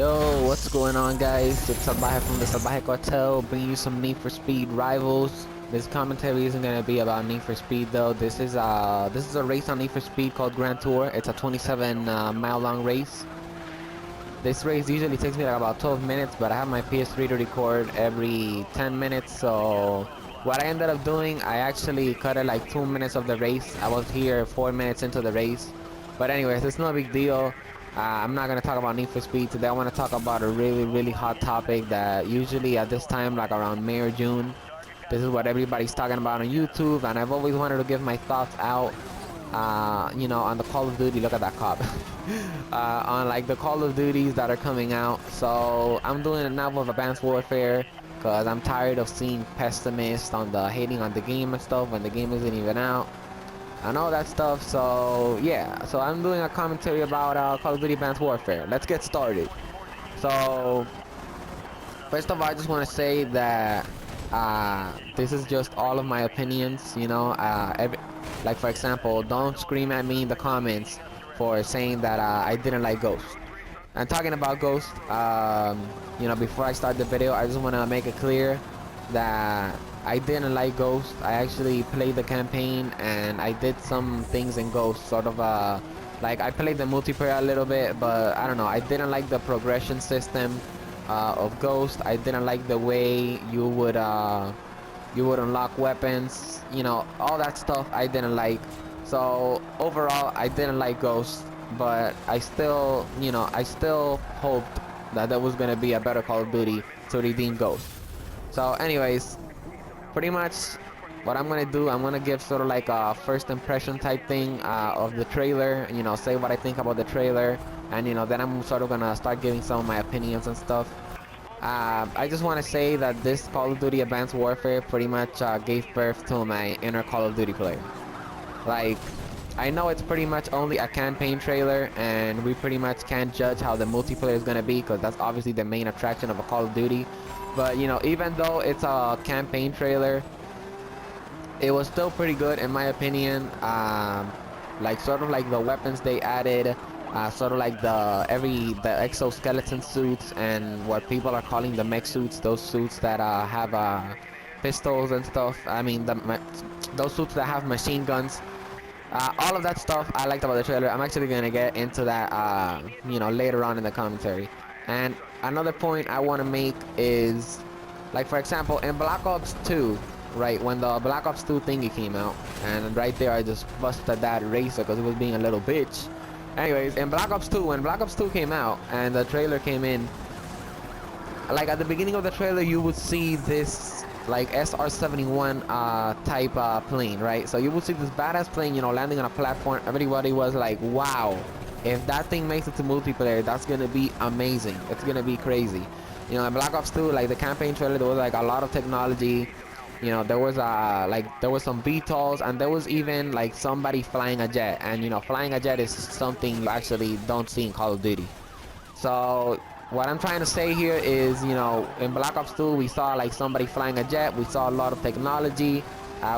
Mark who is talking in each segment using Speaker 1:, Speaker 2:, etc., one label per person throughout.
Speaker 1: Yo, what's going on, guys? It's Salvajee from the Salvajee Cartel, bringing you some Need for Speed rivals. This commentary isn't gonna be about Need for Speed though. This is a race on Need for Speed called Grand Tour. It's a 27 mile long race. This race usually takes me like about 12 minutes, but I have my PS3 to record every 10 minutes. So what I ended up doing, I actually cut it like 2 minutes of the race. I was here 4 minutes into the race. But anyways, it's no big deal. I'm not gonna talk about Need for Speed today. I want to talk about a really hot topic that usually at this time, like around May or June, this is what everybody's talking about on YouTube, and I've always wanted to give my thoughts out. On the Call of Duty. Look at that cop. On like the Call of Duties that are coming out. So I'm doing a novel of Advanced Warfare because I'm tired of seeing pessimists on the hating on the game and stuff when the game isn't even out and all that stuff. So yeah, so I'm doing a commentary about Call of Duty Advanced Warfare. Let's get started. So first of all, I just want to say that this is just all of my opinions. Like for example, don't scream at me in the comments for saying that I didn't like Ghost. And talking about Ghost, before I start the video, I just want to make it clear that I didn't like Ghost. I actually played the campaign and I did some things in Ghost, sort of like I played the multiplayer a little bit, but I don't know, I didn't like the progression system of Ghost. I didn't like the way you would unlock weapons, all that stuff I didn't like. So overall, I didn't like Ghost, but I still hoped that there was gonna be a better Call of Duty to redeem Ghost. So anyways, pretty much what I'm gonna do, I'm gonna give sort of like a first impression type thing of the trailer, say what I think about the trailer, and then I'm sort of gonna start giving some of my opinions and stuff. I just want to say that this Call of Duty Advanced Warfare pretty much gave birth to my inner Call of Duty player. Like, I know it's pretty much only a campaign trailer, and we pretty much can't judge how the multiplayer is going to be, because that's obviously the main attraction of a Call of Duty. But, even though it's a campaign trailer, it was still pretty good in my opinion. Like, sort of like the weapons they added, sort of like the exoskeleton suits, and what people are calling the mech suits, those suits that have pistols and stuff. I mean, those suits that have machine guns. All of that stuff I liked about the trailer. I'm actually gonna get into that later on in the commentary. And another point I want to make is, like, for example, in Black Ops 2, right, when the Black Ops 2 thingy came out, and right there I just busted that racer because it was being a little bitch. Anyways, in Black Ops 2, when Black Ops 2 came out and the trailer came in, like at the beginning of the trailer you would see this like SR-71 type plane, right? So you would see this badass plane, landing on a platform. Everybody was like, wow, if that thing makes it to multiplayer, that's gonna be amazing. It's gonna be crazy. In Black Ops 2, like the campaign trailer, there was like a lot of technology. There was some VTOLs, and there was even like somebody flying a jet. And flying a jet is something you actually don't see in Call of Duty. So what I'm trying to say here is, in Black Ops 2 we saw like somebody flying a jet. We saw a lot of technology.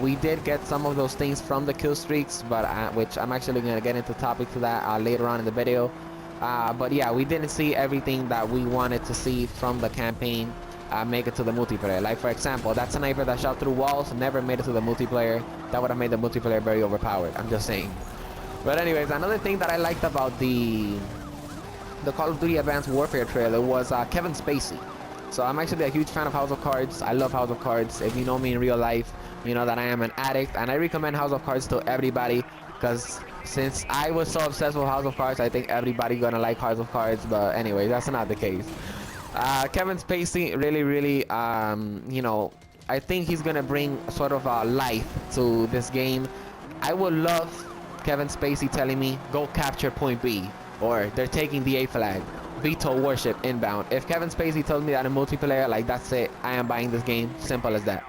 Speaker 1: We did get some of those things from the kill streaks, but which I'm actually gonna get into topic to that later on in the video. But yeah, we didn't see everything that we wanted to see from the campaign make it to the multiplayer. Like for example, that sniper that shot through walls never made it to the multiplayer. That would have made the multiplayer very overpowered. I'm just saying. But anyways, another thing that I liked about the Call of Duty Advanced Warfare trailer was Kevin Spacey. So I'm actually a huge fan of House of Cards. I love House of Cards. If you know me in real life, you know that I am an addict, and I recommend House of Cards to everybody, because since I was so obsessed with House of Cards, I think everybody gonna like House of Cards. But anyway, that's not the case. Kevin Spacey really, I think he's gonna bring sort of a life to this game. I would love Kevin Spacey telling me, go capture point B, or they're taking the A flag, VTOL warship inbound. If Kevin Spacey tells me that in multiplayer, like, that's it, I am buying this game. Simple as that.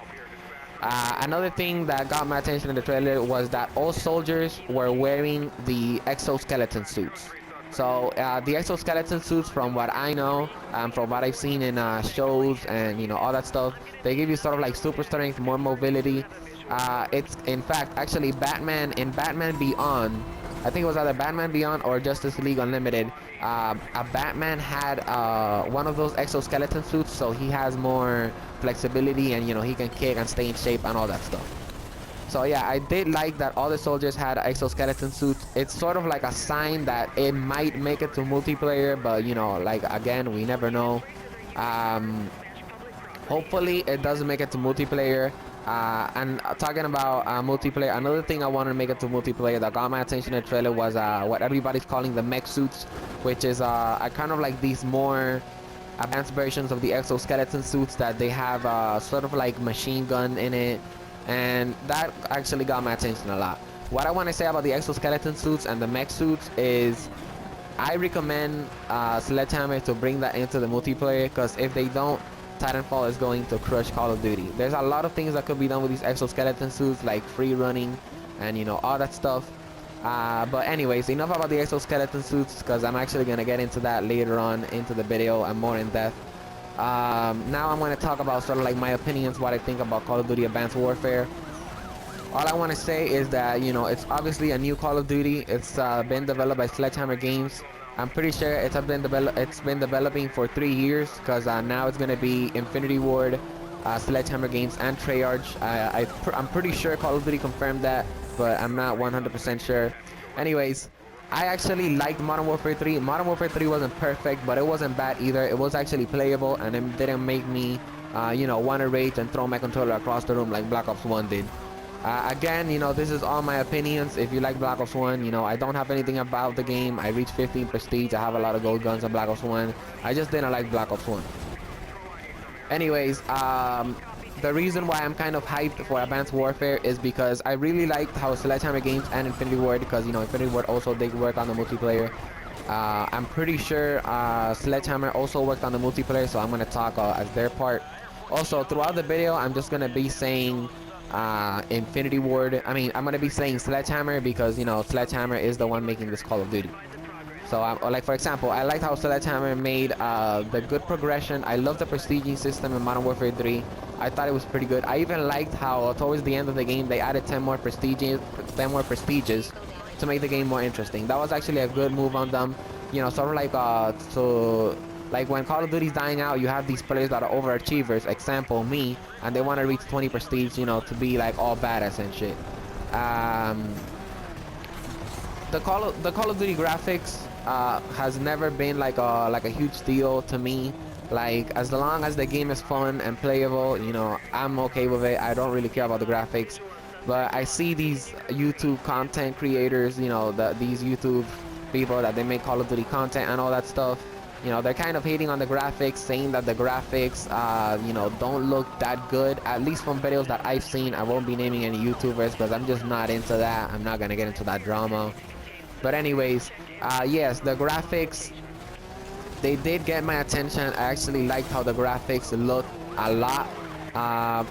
Speaker 1: Another thing that got my attention in the trailer was that all soldiers were wearing the exoskeleton suits. So the exoskeleton suits, from what I know, from what I've seen in shows and all that stuff, they give you sort of like super strength, more mobility. It's in fact actually Batman Beyond I think it was either Batman Beyond or Justice League Unlimited. A Batman had one of those exoskeleton suits, so he has more flexibility, and he can kick and stay in shape and all that stuff. So yeah, I did like that all the soldiers had exoskeleton suits. It's sort of like a sign that it might make it to multiplayer, but like again, we never know. Um, Hopefully it doesn't make it to multiplayer. And talking about multiplayer, another thing I wanted to make it to multiplayer that got my attention in the trailer was what everybody's calling the mech suits, which is kind of like these more advanced versions of the exoskeleton suits that they have sort of like machine gun in it, and that actually got my attention a lot. What I want to say about the exoskeleton suits and the mech suits is I recommend Sledgehammer to bring that into the multiplayer, because if they don't, Titanfall is going to crush Call of Duty. There's a lot of things that could be done with these exoskeleton suits, like free running and all that stuff. But anyways, enough about the exoskeleton suits, because I'm actually going to get into that later on into the video and more in depth. Now I'm going to talk about sort of like my opinions, what I think about Call of Duty Advanced Warfare. All I want to say is that it's obviously a new Call of Duty. It's been developed by Sledgehammer Games. I'm pretty sure it's been developing for 3 years, because now it's gonna be Infinity Ward, Sledgehammer Games, and Treyarch. I'm pretty sure Call of Duty confirmed that, but I'm not 100% sure. Anyways, I actually liked Modern Warfare 3. Modern Warfare 3 wasn't perfect, but it wasn't bad either. It was actually playable, and it didn't make me, want to rage and throw my controller across the room like Black Ops 1 did. Again, this is all my opinions. If you like Black Ops 1, I don't have anything about the game. I reached 15 prestige. I have a lot of gold guns on Black Ops 1. I just didn't like Black Ops 1. Anyways, the reason why I'm kind of hyped for Advanced Warfare is because I really liked how Sledgehammer Games and Infinity Ward, because Infinity Ward also did work on the multiplayer. I'm pretty sure Sledgehammer also worked on the multiplayer, so I'm going to talk as their part. Also, throughout the video, I'm just going to be saying Infinity Ward. I'm gonna be saying Sledgehammer, because Sledgehammer is the one making this Call of Duty. So like for example, I liked how Sledgehammer made the good progression. I love the prestiging system in Modern Warfare 3. I thought it was pretty good. I even liked how towards the end of the game they added 10 more prestiges to make the game more interesting. That was actually a good move on them. Sort of like like when Call of Duty's dying out, you have these players that are overachievers, example me, and they want to reach 20 prestige, to be like all badass and shit. The Call of Duty graphics has never been like a huge deal to me. Like, as long as the game is fun and playable, I'm okay with it. I don't really care about the graphics. But I see these YouTube content creators, these YouTube people that they make Call of Duty content and all that stuff. They're kind of hating on the graphics, saying that the graphics, don't look that good. At least from videos that I've seen. I won't be naming any YouTubers because I'm just not into that. I'm not gonna get into that drama. But anyways, yes, the graphics, they did get my attention. I actually liked how the graphics look a lot.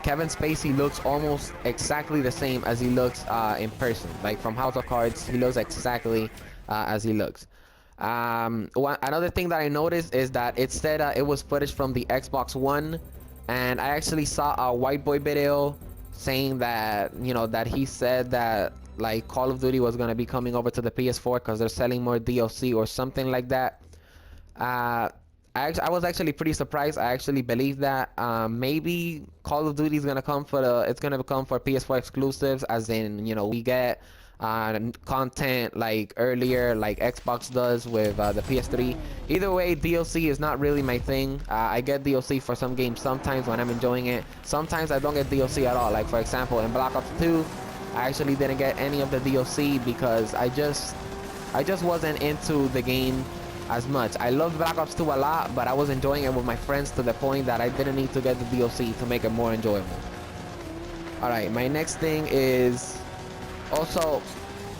Speaker 1: Kevin Spacey looks almost exactly the same as he looks in person. Like from House of Cards, he looks exactly as he looks. Another thing that I noticed is that it said it was footage from the Xbox One, and I actually saw a white boy video saying that that he said that like Call of Duty was gonna be coming over to the PS4 because they're selling more DLC or something like that. I was actually pretty surprised. I actually believe that maybe Call of Duty is gonna come for PS4 exclusives, as in we get content like earlier, like Xbox does with the PS3. Either way, DLC is not really my thing. I get DLC for some games sometimes when I'm enjoying it. Sometimes I don't get DLC at all. Like for example, in Black Ops 2, I actually didn't get any of the DLC because I just wasn't into the game as much. I loved Black Ops 2 a lot, but I was enjoying it with my friends to the point that I didn't need to get the DLC to make it more enjoyable. Alright, my next thing is also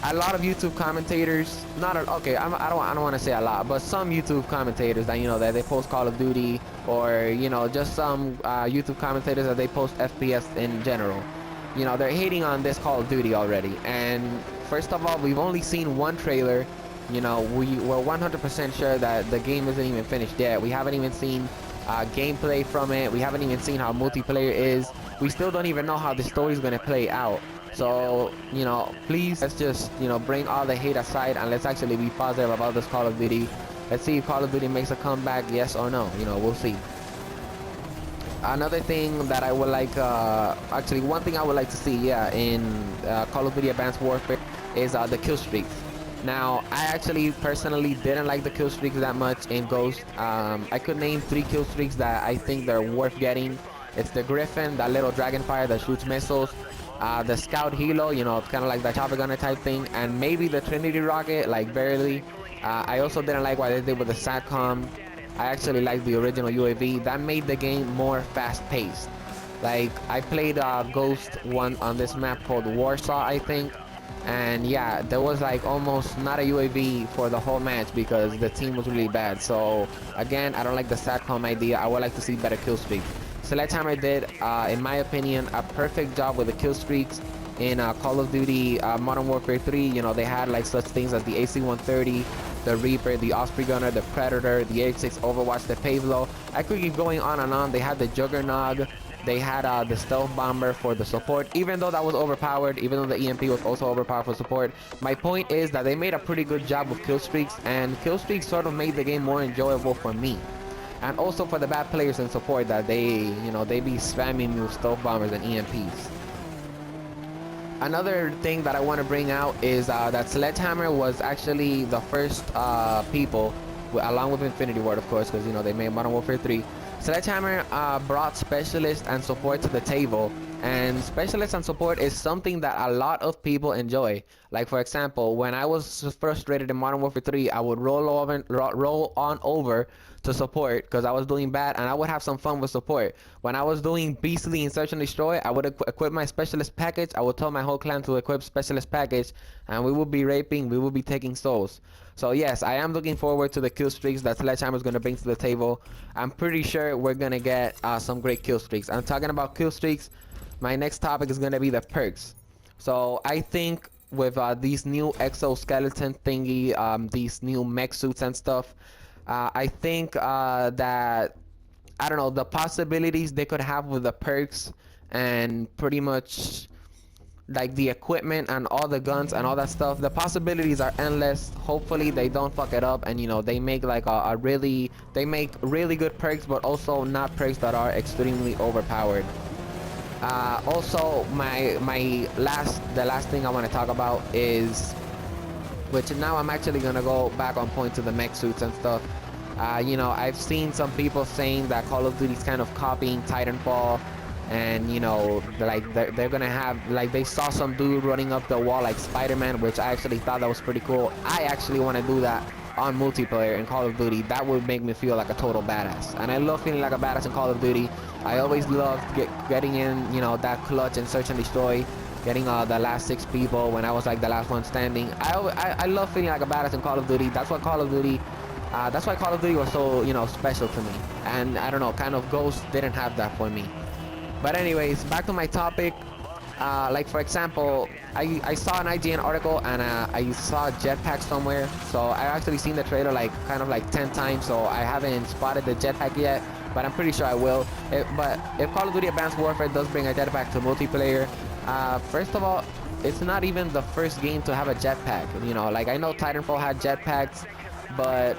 Speaker 1: a lot of YouTube commentators, I don't want to say a lot, but some YouTube commentators that that they post Call of Duty, or just some YouTube commentators that they post FPS in general. They're hating on this Call of Duty already. And first of all, we've only seen one trailer. We're 100% sure that the game isn't even finished yet. We haven't even seen gameplay from it. We haven't even seen how multiplayer is. We still don't even know how the story is going to play out. So, please, let's just, bring all the hate aside and let's actually be positive about this Call of Duty. Let's see if Call of Duty makes a comeback, yes or no. We'll see. Another thing that I would like, actually one thing I would like to see, yeah, in Call of Duty Advanced Warfare is the kill streaks. Now, I actually personally didn't like the kill streaks that much in Ghost. I could name 3 kill streaks that I think they're worth getting. It's the Griffin, that little Dragonfire that shoots missiles, the Scout Hilo, kind of like the chopper gunner type thing, and maybe the Trinity Rocket, like barely. I also didn't like what they did with the SATCOM. I actually like the original UAV. That made the game more fast-paced. Like, I played Ghost 1 on this map called Warsaw, I think. And yeah, there was like almost not a UAV for the whole match because the team was really bad. So again, I don't like the SATCOM idea. I would like to see better kill streaks. Sledgehammer did, in my opinion, a perfect job with the kill streaks in Call of Duty Modern Warfare 3. They had like such things as the AC-130, the Reaper, the Osprey Gunner, the Predator, the H6 Overwatch, the Pavlo. I could keep going on and on. They had the Juggernog. They had the Stealth Bomber for the support, even though that was overpowered, even though the EMP was also overpowered for support. My point is that they made a pretty good job with kill streaks, and kill streaks sort of made the game more enjoyable for me. And also for the bad players in support that they be spamming me with Stealth Bombers and EMPs. Another thing that I want to bring out is that Sledgehammer was actually the first people, along with Infinity Ward, of course, because they made Modern Warfare 3. Sledgehammer brought specialists and support to the table, and specialists and support is something that a lot of people enjoy. Like, for example, when I was frustrated in Modern Warfare 3, I would roll on over to support because I was doing bad, and I would have some fun with support. When I was doing beastly in Search and Destroy, I would equip my specialist package. I would tell my whole clan to equip specialist package, and we would be raping, we would be taking souls. So yes, I am looking forward to the kill streaks that Sledgehammer is going to bring to the table. I'm pretty sure we're going to get some great kill streaks. I'm talking about kill streaks. My next topic is going to be the perks. So I think with these new exoskeleton thingy, these new mech suits and stuff, I think that, I don't know, the possibilities they could have with the perks and pretty much like the equipment and all the guns and all that stuff, the possibilities are endless. Hopefully they don't fuck it up, and they make like they make really good perks, but also not perks that are extremely overpowered. Also, the last thing I want to talk about is, which now I'm actually gonna go back on point to the mech suits and stuff. I've seen some people saying that Call of Duty is kind of copying Titanfall, and like they're gonna have, like, they saw some dude running up the wall like Spider-Man, which I actually thought that was pretty cool. I actually want to do that on multiplayer in Call of Duty. That would make me feel like a total badass, and I love feeling like a badass in Call of Duty. I always loved getting in, that clutch and Search and Destroy, getting the last 6 people when I was like the last one standing. I love feeling like a badass in Call of Duty. That's why Call of Duty was so special to me, and I don't know, kind of Ghost didn't have that for me. But anyways, back to my topic. Like, for example, I saw an IGN article, and I saw a jetpack somewhere. So I actually seen the trailer kind of like 10 times, so I haven't spotted the jetpack yet, but I'm pretty sure I will. But if Call of Duty Advanced Warfare does bring a jetpack to multiplayer, first of all, it's not even the first game to have a jetpack. Like, I know Titanfall had jetpacks, but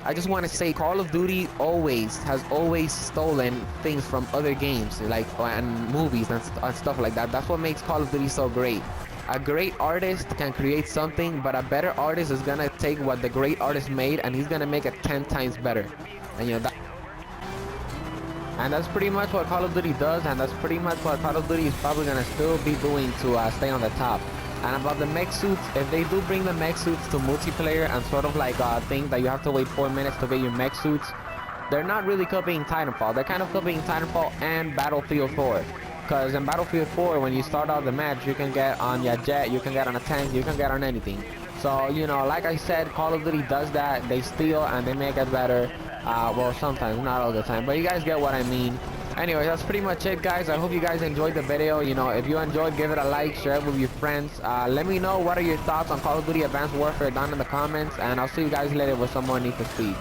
Speaker 1: I just want to say Call of Duty has always stolen things from other games, like, and movies and stuff like that. That's what makes Call of Duty so great. A great artist can create something, but a better artist is gonna take what the great artist made, and he's gonna make it 10 times better. And that's pretty much what Call of Duty does, and that's pretty much what Call of Duty is probably gonna still be doing to stay on the top. And about the mech suits, if they do bring the mech suits to multiplayer and sort of like think that you have to wait 4 minutes to get your mech suits, they're not really copying Titanfall. They're kind of copying Titanfall and Battlefield 4. Because in Battlefield 4, when you start out the match, you can get on your jet, you can get on a tank, you can get on anything. So, like I said, Call of Duty does that. They steal and they make it better. Well, sometimes, not all the time. But you guys get what I mean. Anyway, that's pretty much it, guys. I hope you guys enjoyed the video. If you enjoyed, give it a like, share it with your friends. Let me know what are your thoughts on Call of Duty Advanced Warfare down in the comments, and I'll see you guys later with some more Need for Speed.